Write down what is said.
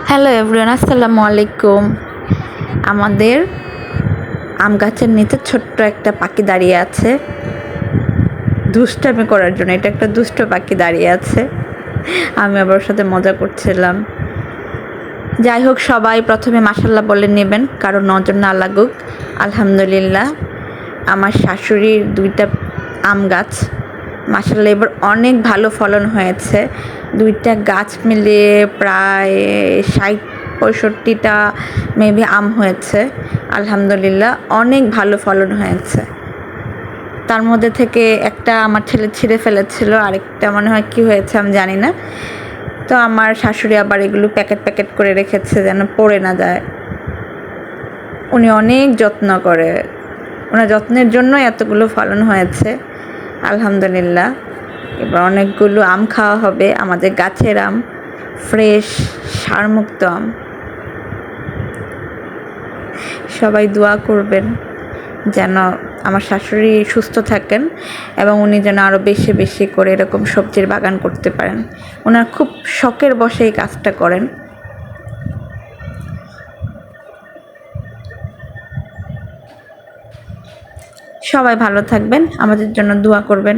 Hello everyone, আসসালামু আলাইকুম। আমাদের আম গাছের নিচে ছোট্ট একটা পাখি দাঁড়িয়ে আছে দুষ্টামি করার জন্য। এটা একটা দুষ্ট পাখি দাঁড়িয়ে আছে, আমি আবার ওর সাথে মজা করছিলাম। যাই হোক, সবাই প্রথমে মাশাল্লাহ বলে নেবেন, কারণ নজর না লাগুক। আলহামদুলিল্লাহ, আমার শাশুড়ির 2টা আম গাছ মাশাল্লাহ এবার অনেক ভালো ফলন হয়েছে। 2টা গাছ মিলিয়ে প্রায় 60-65টা মেবি আম হয়েছে। আলহামদুলিল্লাহ, অনেক ভালো ফলন হয়েছে। তার মধ্যে থেকে একটা আমার ছেলে ছিঁড়ে ফেলেছিল, আরেকটা মনে হয় কি হয়েছে আমি জানি না। তো আমার শাশুড়ি আবার এগুলো প্যাকেট করে রেখেছে যেন পড়ে না যায়। উনি অনেক যত্ন করে, ওনার যত্নের জন্য এতগুলো ফলন হয়েছে। আলহামদুলিল্লাহ, এবার অনেকগুলো আম খাওয়া হবে, আমাদের গাছের আম, ফ্রেশ সারমুক্ত আম। সবাই দোয়া করবেন যেন আমার শাশুড়ি সুস্থ থাকেন এবং উনি যেন আরও বেশি বেশি করে এরকম সবজির বাগান করতে পারেন। ওনার খুব শখের বশে এই কাজটা করেন। সবাই ভালো থাকবেন, আমাদের জন্য দোয়া করবেন।